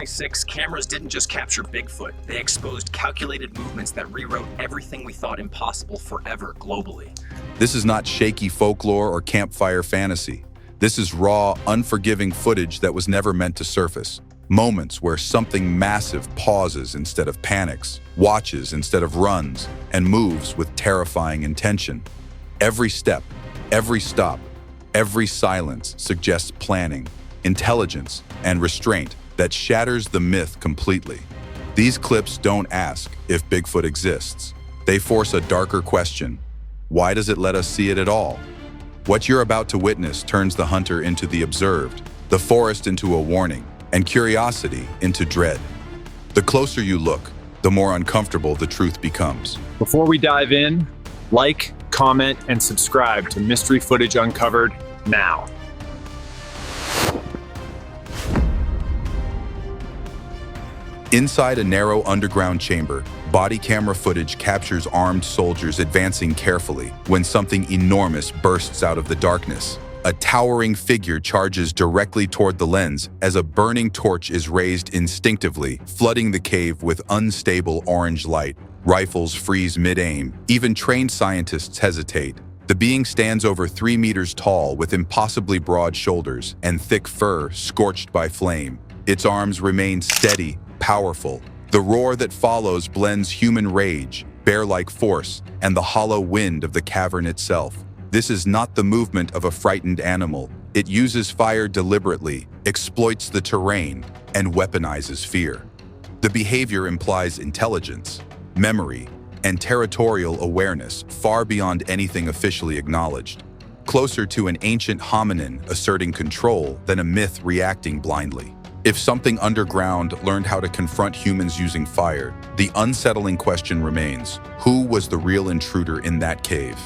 2026, cameras didn't just capture Bigfoot, they exposed calculated movements that rewrote everything we thought impossible forever globally. This is not shaky folklore or campfire fantasy. This is raw, unforgiving footage that was never meant to surface. Moments where something massive pauses instead of panics, watches instead of runs, and moves with terrifying intention. Every step, every stop, every silence suggests planning, intelligence, and restraint that shatters the myth completely. These clips don't ask if Bigfoot exists. They force a darker question. Why does it let us see it at all? What you're about to witness turns the hunter into the observed, the forest into a warning, and curiosity into dread. The closer you look, the more uncomfortable the truth becomes. Before we dive in, like, comment, and subscribe to Mystery Footage Uncovered now. Inside a narrow underground chamber, body camera footage captures armed soldiers advancing carefully when something enormous bursts out of the darkness. A towering figure charges directly toward the lens as a burning torch is raised instinctively, flooding the cave with unstable orange light. Rifles freeze mid-aim. Even trained scientists hesitate. The being stands over 3 meters tall with impossibly broad shoulders and thick fur scorched by flame. Its arms remain steady, powerful. The roar that follows blends human rage, bear-like force, and the hollow wind of the cavern itself. This is not the movement of a frightened animal. It uses fire deliberately, exploits the terrain, and weaponizes fear. The behavior implies intelligence, memory, and territorial awareness far beyond anything officially acknowledged. Closer to an ancient hominin asserting control than a myth reacting blindly. If something underground learned how to confront humans using fire, the unsettling question remains, who was the real intruder in that cave?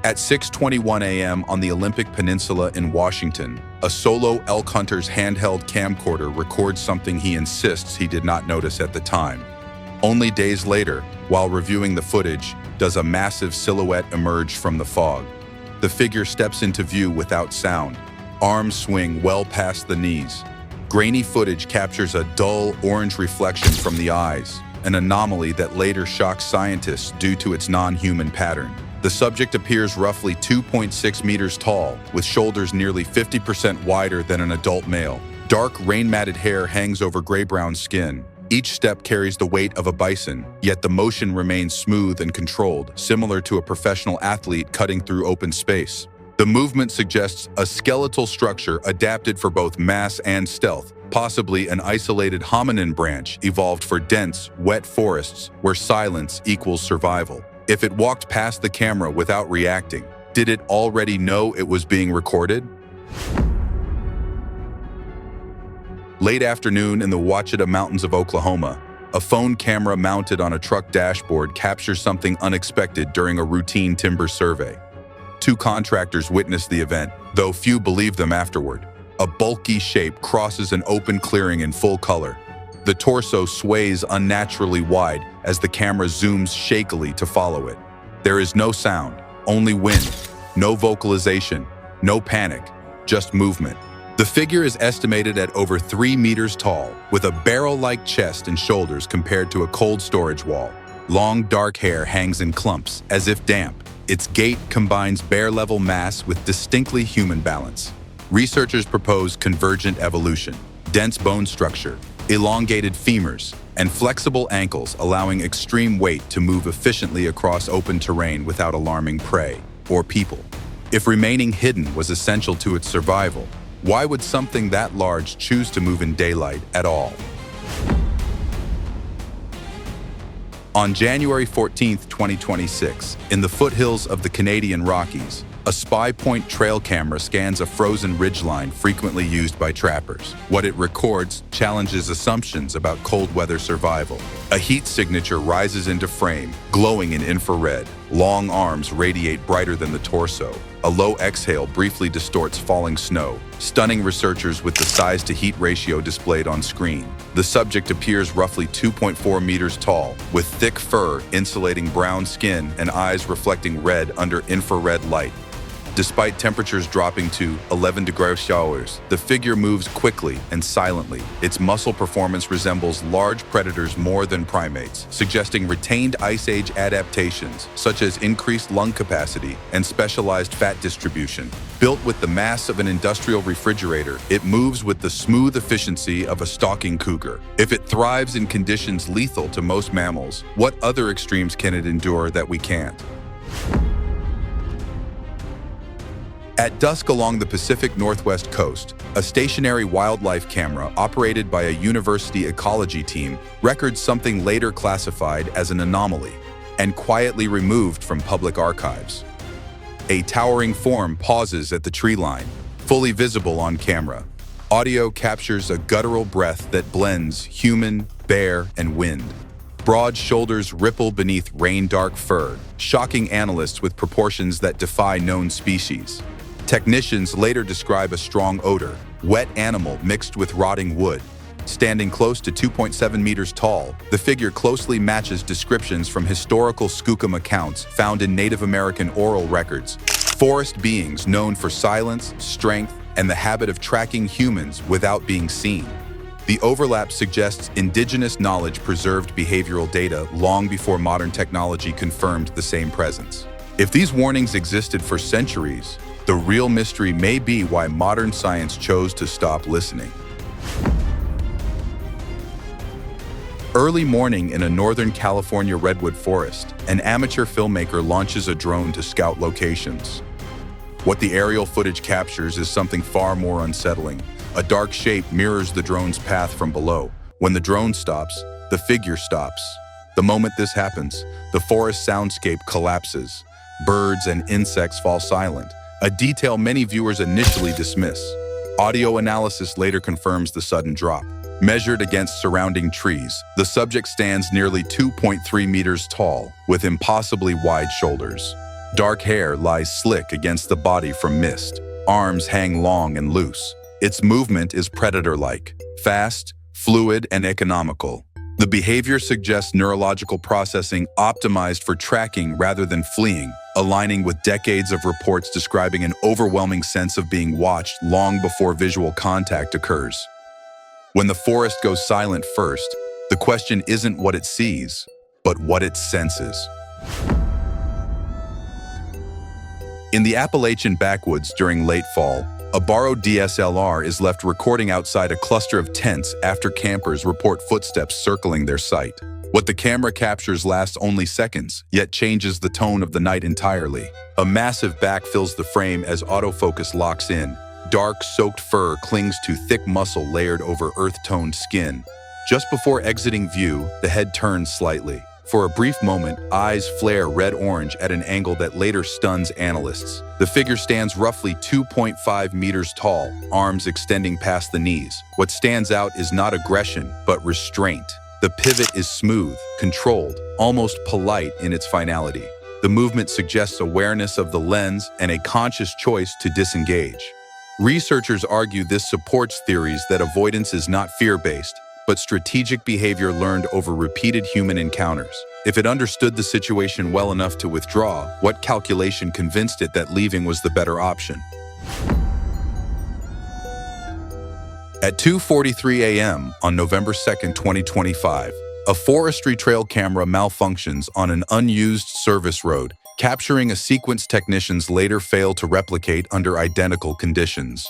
At 6:21 a.m. on the Olympic Peninsula in Washington, a solo elk hunter's handheld camcorder records something he insists he did not notice at the time. Only days later, while reviewing the footage, does a massive silhouette emerge from the fog. The figure steps into view without sound. Arms swing well past the knees. Grainy footage captures a dull orange reflection from the eyes, an anomaly that later shocks scientists due to its non-human pattern. The subject appears roughly 2.6 meters tall, with shoulders nearly 50% wider than an adult male. Dark, rain-matted hair hangs over gray-brown skin. Each step carries the weight of a bison, yet the motion remains smooth and controlled, similar to a professional athlete cutting through open space. The movement suggests a skeletal structure adapted for both mass and stealth, possibly an isolated hominin branch evolved for dense, wet forests where silence equals survival. If it walked past the camera without reacting, did it already know it was being recorded? Late afternoon in the Ouachita Mountains of Oklahoma, a phone camera mounted on a truck dashboard captures something unexpected during a routine timber survey. 2 contractors witnessed the event, though few believed them afterward. A bulky shape crosses an open clearing in full color. The torso sways unnaturally wide as the camera zooms shakily to follow it. There is no sound, only wind, no vocalization, no panic, just movement. The figure is estimated at over 3 meters tall, with a barrel-like chest and shoulders compared to a cold storage wall. Long, dark hair hangs in clumps, as if damp. Its gait combines bear-level mass with distinctly human balance. Researchers propose convergent evolution, dense bone structure, elongated femurs, and flexible ankles allowing extreme weight to move efficiently across open terrain without alarming prey or people. If remaining hidden was essential to its survival, why would something that large choose to move in daylight at all? On January 14, 2026, in the foothills of the Canadian Rockies, a spy point trail camera scans a frozen ridgeline frequently used by trappers. What it records challenges assumptions about cold weather survival. A heat signature rises into frame, glowing in infrared. Long arms radiate brighter than the torso. A low exhale briefly distorts falling snow, stunning researchers with the size-to-heat ratio displayed on screen. The subject appears roughly 2.4 meters tall, with thick fur insulating brown skin and eyes reflecting red under infrared light. Despite temperatures dropping to 11 degrees Celsius, the figure moves quickly and silently. Its muscle performance resembles large predators more than primates, suggesting retained Ice Age adaptations, such as increased lung capacity and specialized fat distribution. Built with the mass of an industrial refrigerator, it moves with the smooth efficiency of a stalking cougar. If it thrives in conditions lethal to most mammals, what other extremes can it endure that we can't? At dusk along the Pacific Northwest coast, a stationary wildlife camera operated by a university ecology team records something later classified as an anomaly and quietly removed from public archives. A towering form pauses at the tree line, fully visible on camera. Audio captures a guttural breath that blends human, bear, and wind. Broad shoulders ripple beneath rain-dark fur, shocking analysts with proportions that defy known species. Technicians later describe a strong odor, wet animal mixed with rotting wood. Standing close to 2.7 meters tall, the figure closely matches descriptions from historical skookum accounts found in Native American oral records. Forest beings known for silence, strength, and the habit of tracking humans without being seen. The overlap suggests indigenous knowledge preserved behavioral data long before modern technology confirmed the same presence. If these warnings existed for centuries, the real mystery may be why modern science chose to stop listening. Early morning in a Northern California redwood forest, an amateur filmmaker launches a drone to scout locations. What the aerial footage captures is something far more unsettling. A dark shape mirrors the drone's path from below. When the drone stops, the figure stops. The moment this happens, the forest soundscape collapses. Birds and insects fall silent, a detail many viewers initially dismiss. Audio analysis later confirms the sudden drop. Measured against surrounding trees, the subject stands nearly 2.3 meters tall, with impossibly wide shoulders. Dark hair lies slick against the body from mist. Arms hang long and loose. Its movement is predator-like, fast, fluid, and economical. The behavior suggests neurological processing optimized for tracking rather than fleeing, aligning with decades of reports describing an overwhelming sense of being watched long before visual contact occurs. When the forest goes silent first, the question isn't what it sees, but what it senses. In the Appalachian backwoods during late fall, a borrowed DSLR is left recording outside a cluster of tents after campers report footsteps circling their site. What the camera captures lasts only seconds, yet changes the tone of the night entirely. A massive back fills the frame as autofocus locks in. Dark, soaked fur clings to thick muscle layered over earth-toned skin. Just before exiting view, the head turns slightly. For a brief moment, eyes flare red-orange at an angle that later stuns analysts. The figure stands roughly 2.5 meters tall, arms extending past the knees. What stands out is not aggression, but restraint. The pivot is smooth, controlled, almost polite in its finality. The movement suggests awareness of the lens and a conscious choice to disengage. Researchers argue this supports theories that avoidance is not fear-based, but strategic behavior learned over repeated human encounters. If it understood the situation well enough to withdraw, what calculation convinced it that leaving was the better option? At 2:43 a.m. on November 2, 2025, a forestry trail camera malfunctions on an unused service road, capturing a sequence technicians later fail to replicate under identical conditions.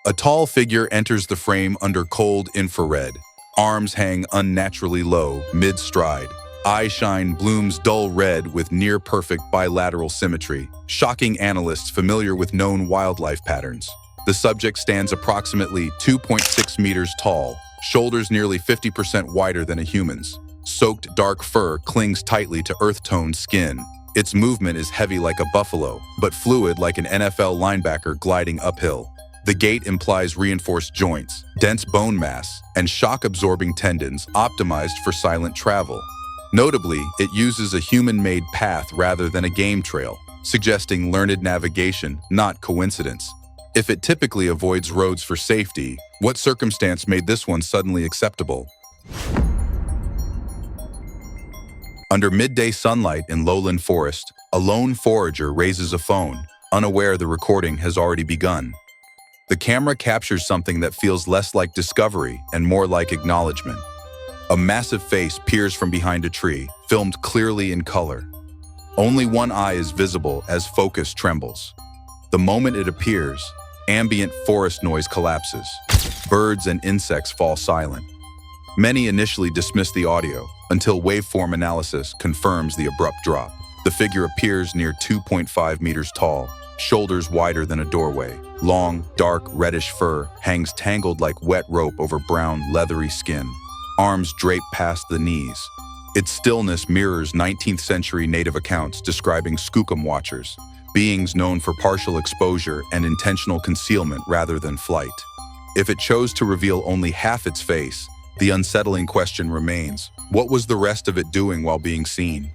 A tall figure enters the frame under cold infrared. Arms hang unnaturally low, mid-stride. Eye shine blooms dull red with near-perfect bilateral symmetry, shocking analysts familiar with known wildlife patterns. The subject stands approximately 2.6 meters tall, shoulders nearly 50% wider than a human's. Soaked dark fur clings tightly to earth-toned skin. Its movement is heavy like a buffalo, but fluid like an NFL linebacker gliding uphill. The gait implies reinforced joints, dense bone mass, and shock-absorbing tendons optimized for silent travel. Notably, it uses a human-made path rather than a game trail, suggesting learned navigation, not coincidence. If it typically avoids roads for safety, what circumstance made this one suddenly acceptable? Under midday sunlight in lowland forest, a lone forager raises a phone. unaware the recording has already begun. The camera captures something that feels less like discovery and more like acknowledgement. A massive face peers from behind a tree, filmed clearly in color. Only one eye is visible as focus trembles. The moment it appears, ambient forest noise collapses. Birds and insects fall silent. Many initially dismiss the audio until waveform analysis confirms the abrupt drop. The figure appears near 2.5 meters tall, shoulders wider than a doorway. Long, dark, reddish fur hangs tangled like wet rope over brown, leathery skin. Arms drape past the knees. Its stillness mirrors 19th century native accounts describing skookum watchers, beings known for partial exposure and intentional concealment rather than flight. If it chose to reveal only half its face, the unsettling question remains, what was the rest of it doing while being seen?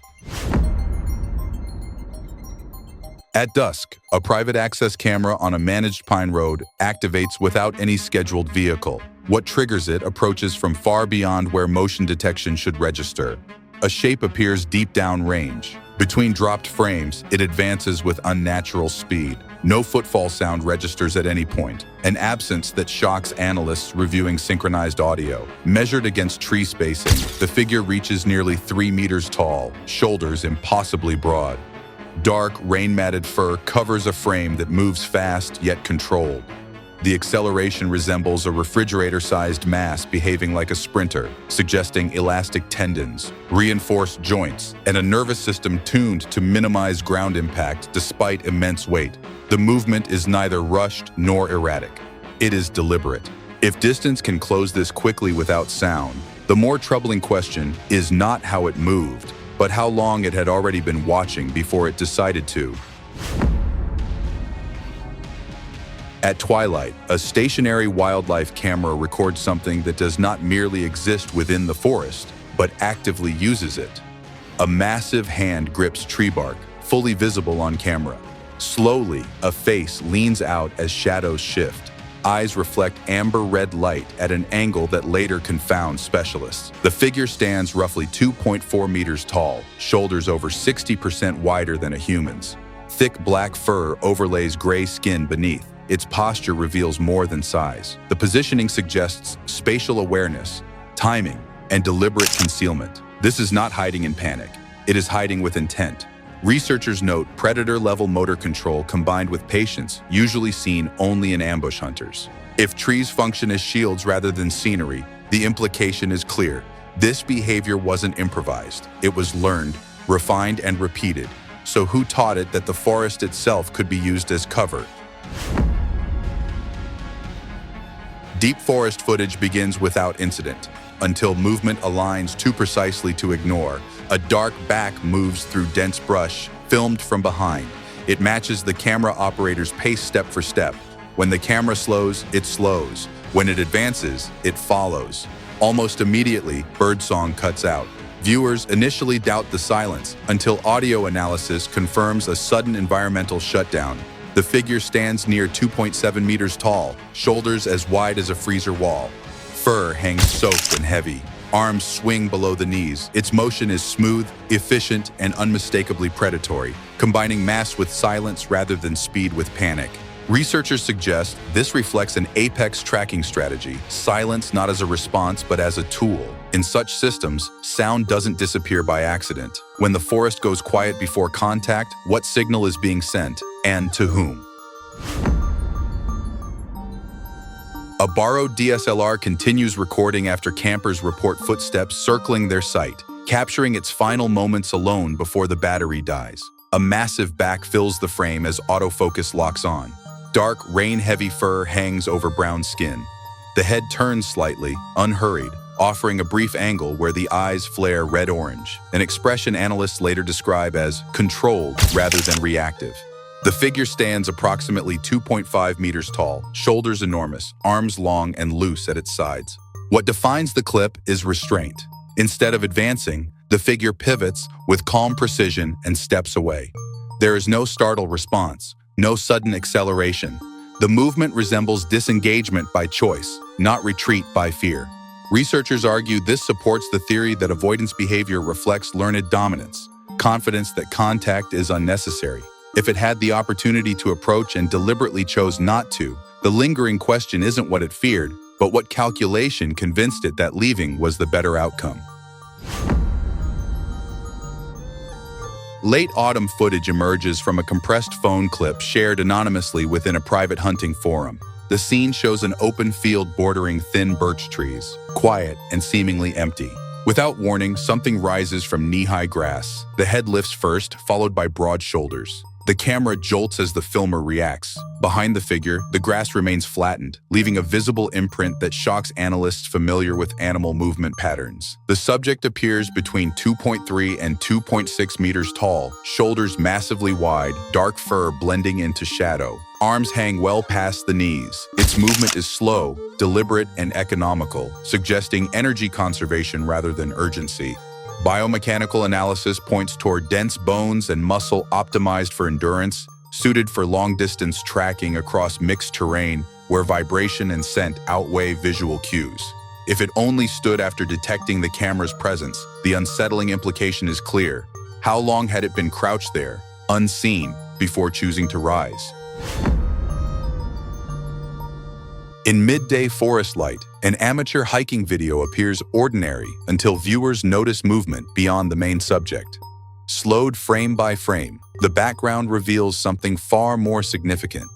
At dusk, a private access camera on a managed pine road activates without any scheduled vehicle. What triggers it approaches from far beyond where motion detection should register. A shape appears deep down range. Between dropped frames, it advances with unnatural speed. No footfall sound registers at any point, an absence that shocks analysts reviewing synchronized audio. Measured against tree spacing, the figure reaches nearly 3 meters tall, shoulders impossibly broad. Dark, rain-matted fur covers a frame that moves fast yet controlled. The acceleration resembles a refrigerator-sized mass behaving like a sprinter, suggesting elastic tendons, reinforced joints, and a nervous system tuned to minimize ground impact despite immense weight. The movement is neither rushed nor erratic. It is deliberate. If distance can close this quickly without sound, the more troubling question is not how it moved, but how long it had already been watching before it decided to. At twilight, a stationary wildlife camera records something that does not merely exist within the forest, but actively uses it. A massive hand grips tree bark, fully visible on camera. Slowly, a face leans out as shadows shift. Eyes reflect amber-red light at an angle that later confounds specialists. The figure stands roughly 2.4 meters tall, shoulders over 60% wider than a human's. Thick black fur overlays gray skin beneath. Its posture reveals more than size. The positioning suggests spatial awareness, timing, and deliberate concealment. This is not hiding in panic. It is hiding with intent. Researchers note predator-level motor control combined with patience, usually seen only in ambush hunters. If trees function as shields rather than scenery, the implication is clear. This behavior wasn't improvised. It was learned, refined, and repeated. So who taught it that the forest itself could be used as cover? Deep forest footage begins without incident, until movement aligns too precisely to ignore. A dark back moves through dense brush, filmed from behind. It matches the camera operator's pace step for step. When the camera slows, it slows. When it advances, it follows. Almost immediately, birdsong cuts out. Viewers initially doubt the silence, until audio analysis confirms a sudden environmental shutdown. The figure stands near 2.7 meters tall, shoulders as wide as a freezer wall. Fur hangs soaked and heavy. Arms swing below the knees. Its motion is smooth, efficient, and unmistakably predatory, combining mass with silence rather than speed with panic. Researchers suggest this reflects an apex tracking strategy, silence not as a response but as a tool. In such systems, sound doesn't disappear by accident. When the forest goes quiet before contact, what signal is being sent, and to whom? A borrowed DSLR continues recording after campers report footsteps circling their site, capturing its final moments alone before the battery dies. A massive back fills the frame as autofocus locks on. Dark, rain-heavy fur hangs over brown skin. The head turns slightly, unhurried, offering a brief angle where the eyes flare red-orange, an expression analysts later describe as controlled rather than reactive. The figure stands approximately 2.5 meters tall, shoulders enormous, arms long and loose at its sides. What defines the clip is restraint. Instead of advancing, the figure pivots with calm precision and steps away. There is no startle response, no sudden acceleration. The movement resembles disengagement by choice, not retreat by fear. Researchers argue this supports the theory that avoidance behavior reflects learned dominance, confidence that contact is unnecessary. If it had the opportunity to approach and deliberately chose not to, the lingering question isn't what it feared, but what calculation convinced it that leaving was the better outcome. Late autumn footage emerges from a compressed phone clip shared anonymously within a private hunting forum. The scene shows an open field bordering thin birch trees, quiet and seemingly empty. Without warning, something rises from knee-high grass. The head lifts first, followed by broad shoulders. The camera jolts as the filmer reacts. Behind the figure, the grass remains flattened, leaving a visible imprint that shocks analysts familiar with animal movement patterns. The subject appears between 2.3 and 2.6 meters tall, shoulders massively wide, dark fur blending into shadow. Arms hang well past the knees. Its movement is slow, deliberate, and economical, suggesting energy conservation rather than urgency. Biomechanical analysis points toward dense bones and muscle optimized for endurance, suited for long-distance tracking across mixed terrain where vibration and scent outweigh visual cues. If it only stood after detecting the camera's presence, the unsettling implication is clear. How long had it been crouched there, unseen, before choosing to rise? In midday forest light, an amateur hiking video appears ordinary until viewers notice movement beyond the main subject. Slowed frame by frame, the background reveals something far more significant.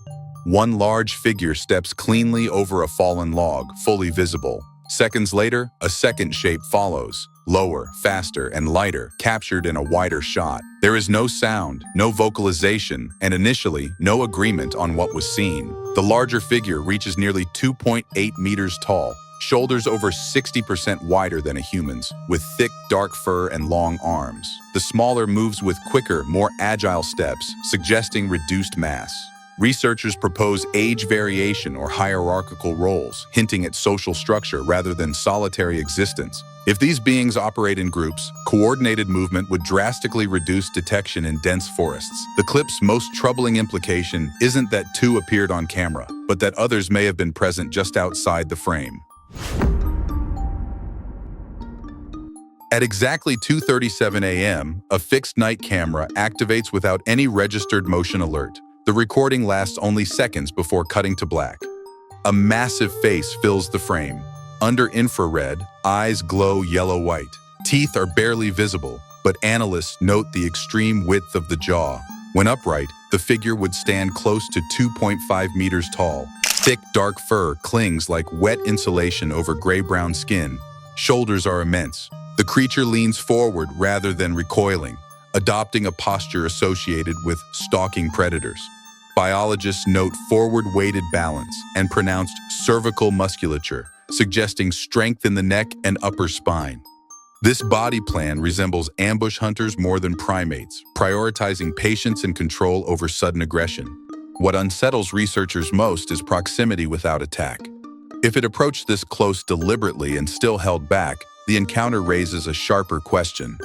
One large figure steps cleanly over a fallen log, fully visible. Seconds later, a second shape follows, lower, faster, and lighter, captured in a wider shot. There is no sound, no vocalization, and initially, no agreement on what was seen. The larger figure reaches nearly 2.8 meters tall, shoulders over 60% wider than a human's, with thick, dark fur and long arms. The smaller moves with quicker, more agile steps, suggesting reduced mass. Researchers propose age variation or hierarchical roles, hinting at social structure rather than solitary existence. If these beings operate in groups, coordinated movement would drastically reduce detection in dense forests. The clip's most troubling implication isn't that two appeared on camera, but that others may have been present just outside the frame. At exactly 2:37 a.m., a fixed night camera activates without any registered motion alert. The recording lasts only seconds before cutting to black. A massive face fills the frame. Under infrared, eyes glow yellow-white. Teeth are barely visible, but analysts note the extreme width of the jaw. When upright, the figure would stand close to 2.5 meters tall. Thick, dark fur clings like wet insulation over gray-brown skin. Shoulders are immense. The creature leans forward rather than recoiling, adopting a posture associated with stalking predators. Biologists note forward-weighted balance and pronounced cervical musculature, suggesting strength in the neck and upper spine. This body plan resembles ambush hunters more than primates, prioritizing patience and control over sudden aggression. What unsettles researchers most is proximity without attack. If it approached this close deliberately and still held back, the encounter raises a sharper question.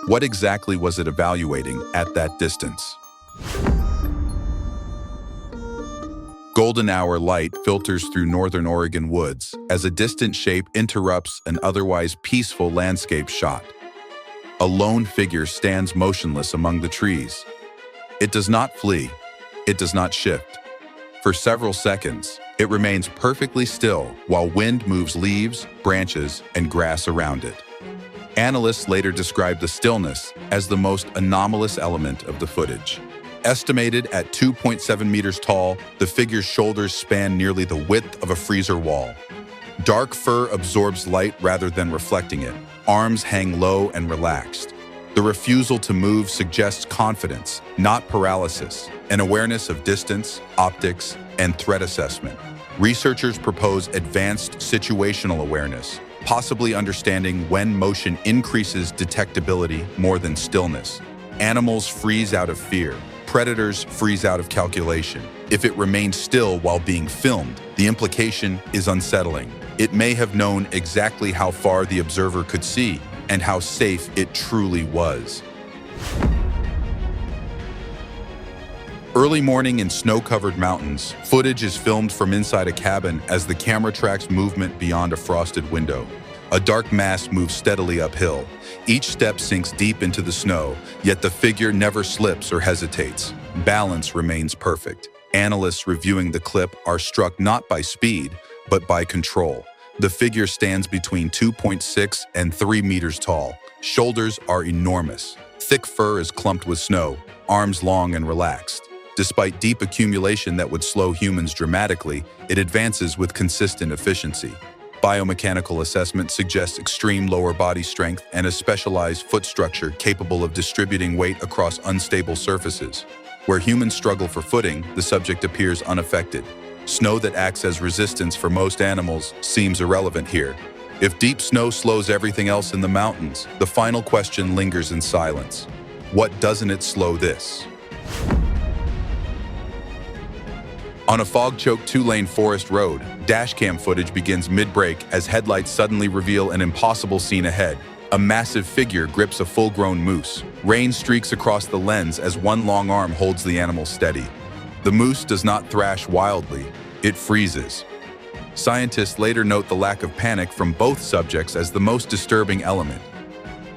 What exactly was it evaluating at that distance? Golden hour light filters through northern Oregon woods as a distant shape interrupts an otherwise peaceful landscape shot. A lone figure stands motionless among the trees. It does not flee. It does not shift. For several seconds, it remains perfectly still while wind moves leaves, branches, and grass around it. Analysts later described the stillness as the most anomalous element of the footage. Estimated at 2.7 meters tall, the figure's shoulders span nearly the width of a freezer wall. Dark fur absorbs light rather than reflecting it. Arms hang low and relaxed. The refusal to move suggests confidence, not paralysis, an awareness of distance, optics, and threat assessment. Researchers propose advanced situational awareness, possibly understanding when motion increases detectability more than stillness. Animals freeze out of fear. Predators freeze out of calculation. If it remains still while being filmed, the implication is unsettling. It may have known exactly how far the observer could see and how safe it truly was. Early morning in snow-covered mountains, footage is filmed from inside a cabin as the camera tracks movement beyond a frosted window. A dark mass moves steadily uphill. Each step sinks deep into the snow, yet the figure never slips or hesitates. Balance remains perfect. Analysts reviewing the clip are struck not by speed, but by control. The figure stands between 2.6 and 3 meters tall. Shoulders are enormous. Thick fur is clumped with snow, arms long and relaxed. Despite deep accumulation that would slow humans dramatically, it advances with consistent efficiency. Biomechanical assessment suggests extreme lower body strength and a specialized foot structure capable of distributing weight across unstable surfaces. Where humans struggle for footing, the subject appears unaffected. Snow that acts as resistance for most animals seems irrelevant here. If deep snow slows everything else in the mountains, the final question lingers in silence. What doesn't it slow this? On a fog-choked 2-lane forest road, dashcam footage begins mid-break as headlights suddenly reveal an impossible scene ahead. A massive figure grips a full-grown moose. Rain streaks across the lens as one long arm holds the animal steady. The moose does not thrash wildly, it freezes. Scientists later note the lack of panic from both subjects as the most disturbing element.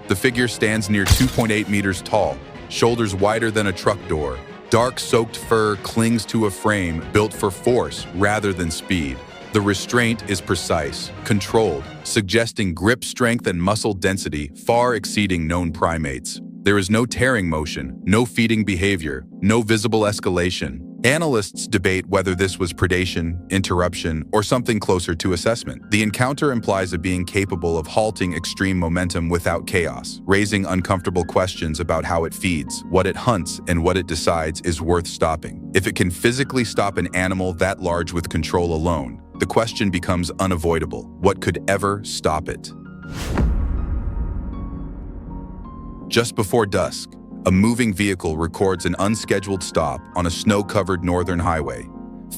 The figure stands near 2.8 meters tall, shoulders wider than a truck door. Dark soaked fur clings to a frame built for force rather than speed. The restraint is precise, controlled, suggesting grip strength and muscle density far exceeding known primates. There is no tearing motion, no feeding behavior, no visible escalation. Analysts debate whether this was predation, interruption, or something closer to assessment. The encounter implies a being capable of halting extreme momentum without chaos, raising uncomfortable questions about how it feeds, what it hunts, and what it decides is worth stopping. If it can physically stop an animal that large with control alone, the question becomes unavoidable. What could ever stop it? Just before dusk, a moving vehicle records an unscheduled stop on a snow-covered northern highway.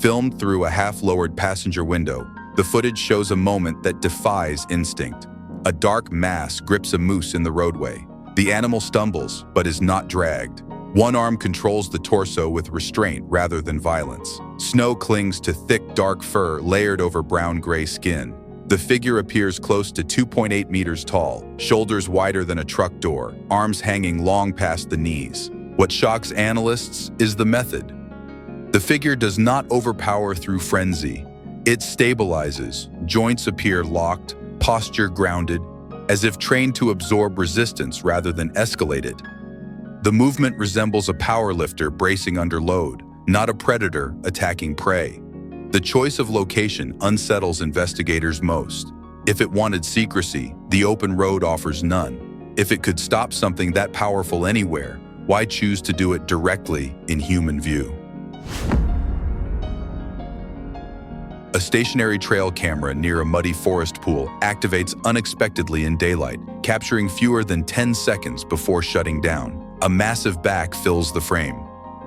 Filmed through a half-lowered passenger window, the footage shows a moment that defies instinct. A dark mass grips a moose in the roadway. The animal stumbles, but is not dragged. One arm controls the torso with restraint rather than violence. Snow clings to thick, dark fur layered over brown-gray skin. The figure appears close to 2.8 meters tall, shoulders wider than a truck door, arms hanging long past the knees. What shocks analysts is the method. The figure does not overpower through frenzy. It stabilizes, joints appear locked, posture grounded, as if trained to absorb resistance rather than escalate it. The movement resembles a powerlifter bracing under load, not a predator attacking prey. The choice of location unsettles investigators most. If it wanted secrecy, the open road offers none. If it could stop something that powerful anywhere, why choose to do it directly in human view? A stationary trail camera near a muddy forest pool activates unexpectedly in daylight, capturing fewer than 10 seconds before shutting down. A massive back fills the frame.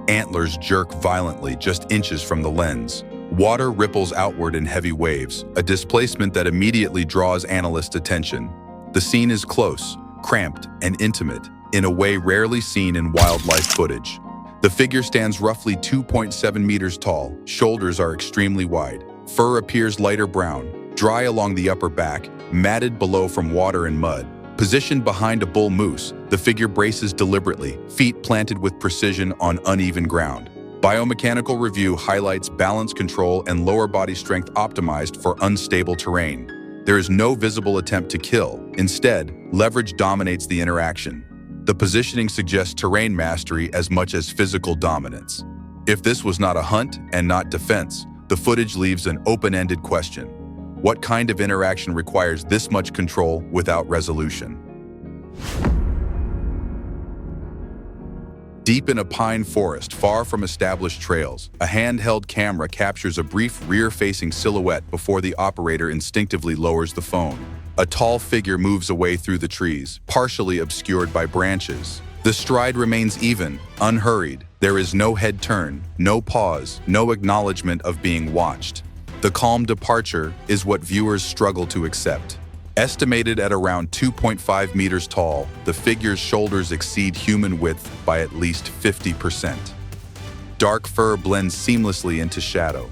Antlers jerk violently just inches from the lens. Water ripples outward in heavy waves, a displacement that immediately draws analyst attention. The scene is close, cramped, and intimate, in a way rarely seen in wildlife footage. The figure stands roughly 2.7 meters tall, shoulders are extremely wide. Fur appears lighter brown, dry along the upper back, matted below from water and mud. Positioned behind a bull moose, the figure braces deliberately, feet planted with precision on uneven ground. Biomechanical review highlights balance control and lower body strength optimized for unstable terrain. There is no visible attempt to kill. Instead, leverage dominates the interaction. The positioning suggests terrain mastery as much as physical dominance. If this was not a hunt and not defense, the footage leaves an open-ended question. What kind of interaction requires this much control without resolution? Deep in a pine forest, far from established trails, a handheld camera captures a brief rear-facing silhouette before the operator instinctively lowers the phone. A tall figure moves away through the trees, partially obscured by branches. The stride remains even, unhurried. There is no head turn, no pause, no acknowledgement of being watched. The calm departure is what viewers struggle to accept. Estimated at around 2.5 meters tall, the figure's shoulders exceed human width by at least 50%. Dark fur blends seamlessly into shadow.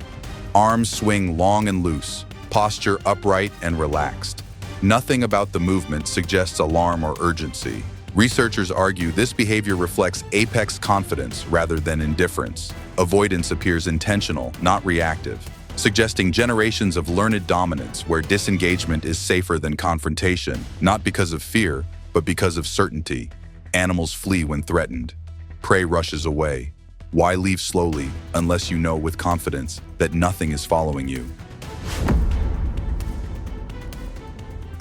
Arms swing long and loose, posture upright and relaxed. Nothing about the movement suggests alarm or urgency. Researchers argue this behavior reflects apex confidence rather than indifference. Avoidance appears intentional, not reactive, suggesting generations of learned dominance where disengagement is safer than confrontation, not because of fear, but because of certainty. Animals flee when threatened. Prey rushes away. Why leave slowly unless you know with confidence that nothing is following you?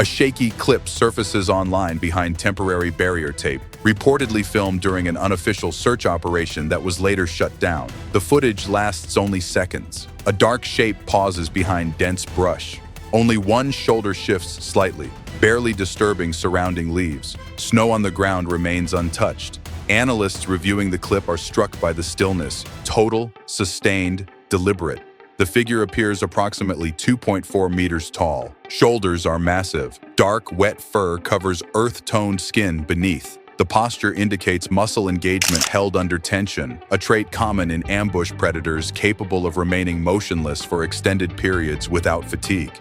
A shaky clip surfaces online behind temporary barrier tape, reportedly filmed during an unofficial search operation that was later shut down. The footage lasts only seconds. A dark shape pauses behind dense brush. Only one shoulder shifts slightly, barely disturbing surrounding leaves. Snow on the ground remains untouched. Analysts reviewing the clip are struck by the stillness, total, sustained, deliberate. The figure appears approximately 2.4 meters tall. Shoulders are massive. Dark, wet fur covers earth-toned skin beneath. The posture indicates muscle engagement held under tension, a trait common in ambush predators capable of remaining motionless for extended periods without fatigue.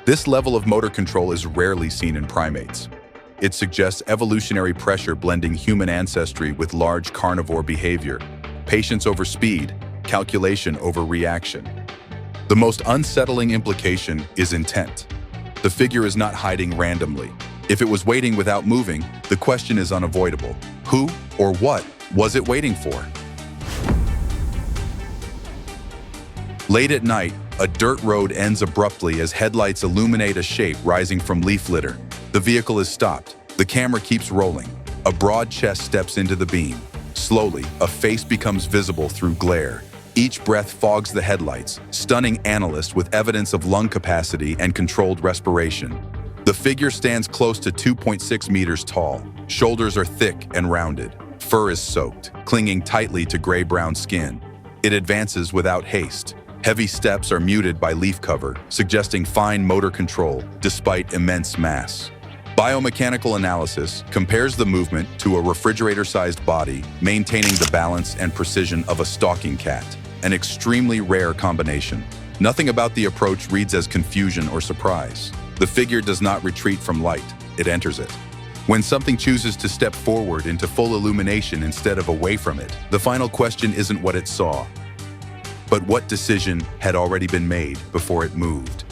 This level of motor control is rarely seen in primates. It suggests evolutionary pressure blending human ancestry with large carnivore behavior, patience over speed, calculation over reaction. The most unsettling implication is intent. The figure is not hiding randomly. If it was waiting without moving, the question is unavoidable. Who or what was it waiting for? Late at night, a dirt road ends abruptly as headlights illuminate a shape rising from leaf litter. The vehicle is stopped. The camera keeps rolling. A broad chest steps into the beam. Slowly, a face becomes visible through glare. Each breath fogs the headlights, stunning analysts with evidence of lung capacity and controlled respiration. The figure stands close to 2.6 meters tall. Shoulders are thick and rounded. Fur is soaked, clinging tightly to gray-brown skin. It advances without haste. Heavy steps are muted by leaf cover, suggesting fine motor control despite immense mass. Biomechanical analysis compares the movement to a refrigerator-sized body, maintaining the balance and precision of a stalking cat. An extremely rare combination. Nothing about the approach reads as confusion or surprise. The figure does not retreat from light, it enters it. When something chooses to step forward into full illumination instead of away from it, the final question isn't what it saw, but what decision had already been made before it moved.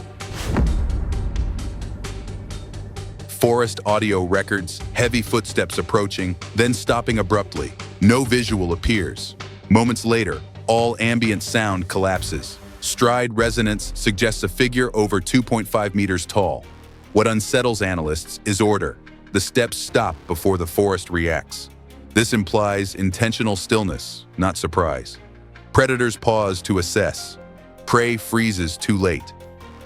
Forest audio records, heavy footsteps approaching, then stopping abruptly. No visual appears. Moments later, all ambient sound collapses. Stride resonance suggests a figure over 2.5 meters tall. What unsettles analysts is order. The steps stop before the forest reacts. This implies intentional stillness, not surprise. Predators pause to assess. Prey freezes too late.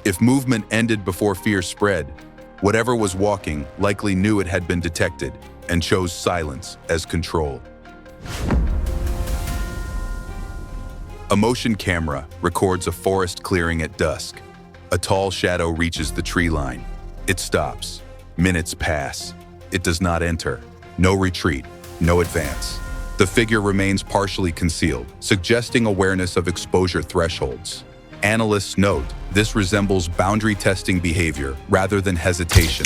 If movement ended before fear spread, whatever was walking likely knew it had been detected and chose silence as control. A motion camera records a forest clearing at dusk. A tall shadow reaches the tree line. It stops. Minutes pass. It does not enter. No retreat, no advance. The figure remains partially concealed, suggesting awareness of exposure thresholds. Analysts note this resembles boundary testing behavior rather than hesitation.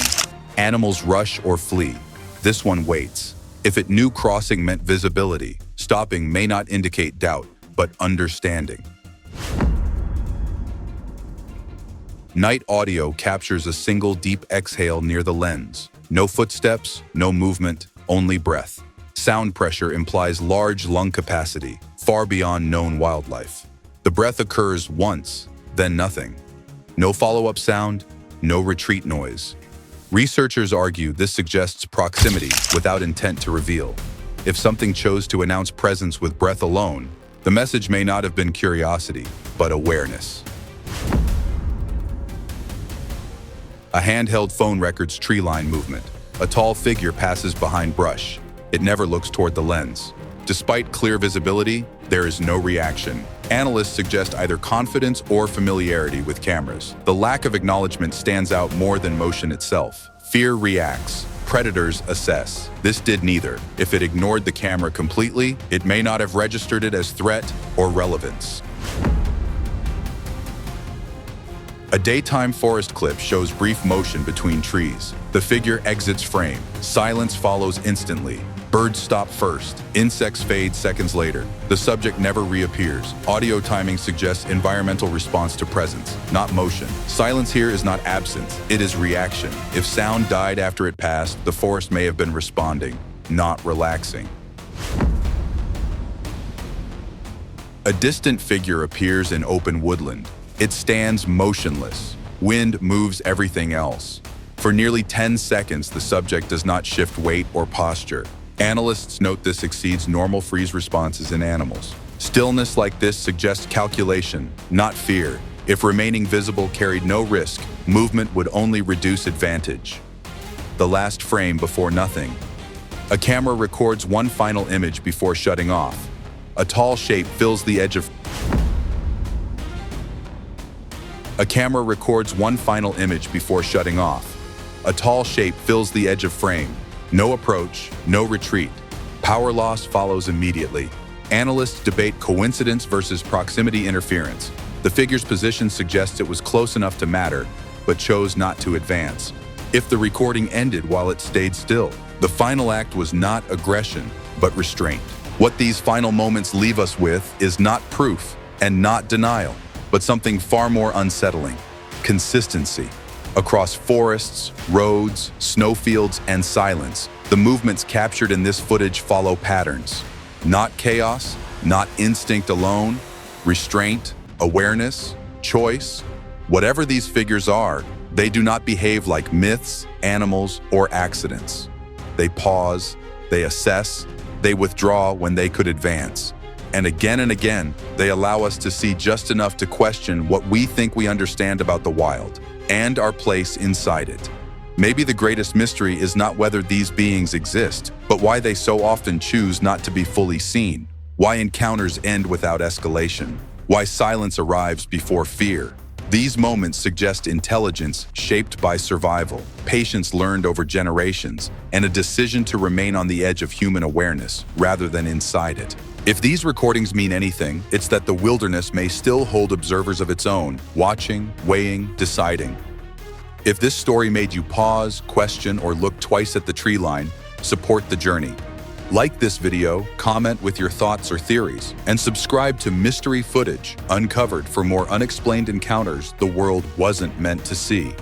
Animals rush or flee. This one waits. If it knew crossing meant visibility, stopping may not indicate doubt, but understanding. Night audio captures a single deep exhale near the lens. No footsteps, no movement, only breath. Sound pressure implies large lung capacity, far beyond known wildlife. The breath occurs once, then nothing. No follow-up sound, no retreat noise. Researchers argue this suggests proximity without intent to reveal. If something chose to announce presence with breath alone, the message may not have been curiosity, but awareness. A handheld phone records tree line movement. A tall figure passes behind brush. It never looks toward the lens. Despite clear visibility, there is no reaction. Analysts suggest either confidence or familiarity with cameras. The lack of acknowledgement stands out more than motion itself. Fear reacts. Predators assess. This did neither. If it ignored the camera completely, it may not have registered it as threat or relevance. A daytime forest clip shows brief motion between trees. The figure exits frame. Silence follows instantly. Birds stop first. Insects fade seconds later. The subject never reappears. Audio timing suggests environmental response to presence, not motion. Silence here is not absence, it is reaction. If sound died after it passed, the forest may have been responding, not relaxing. A distant figure appears in open woodland. It stands motionless. Wind moves everything else. For nearly 10 seconds, the subject does not shift weight or posture. Analysts note this exceeds normal freeze responses in animals. Stillness like this suggests calculation, not fear. If remaining visible carried no risk, movement would only reduce advantage. The last frame before nothing. A camera records one final image before shutting off. A tall shape fills the edge of A camera records one final image before shutting off. A tall shape fills the edge of frame. No approach, no retreat. Power loss follows immediately. Analysts debate coincidence versus proximity interference. The figure's position suggests it was close enough to matter, but chose not to advance. If the recording ended while it stayed still, the final act was not aggression, but restraint. What these final moments leave us with is not proof and not denial, but something far more unsettling: consistency. Across forests, roads, snowfields, and silence, the movements captured in this footage follow patterns. Not chaos, not instinct alone, restraint, awareness, choice. Whatever these figures are, they do not behave like myths, animals, or accidents. They pause, they assess, they withdraw when they could advance. And again, they allow us to see just enough to question what we think we understand about the wild and our place inside it. Maybe the greatest mystery is not whether these beings exist, but why they so often choose not to be fully seen, why encounters end without escalation, why silence arrives before fear. These moments suggest intelligence shaped by survival, patience learned over generations, and a decision to remain on the edge of human awareness rather than inside it. If these recordings mean anything, it's that the wilderness may still hold observers of its own, watching, weighing, deciding. If this story made you pause, question, or look twice at the tree line, support the journey. Like this video, comment with your thoughts or theories, and subscribe to Mystery Footage Uncovered for more unexplained encounters the world wasn't meant to see.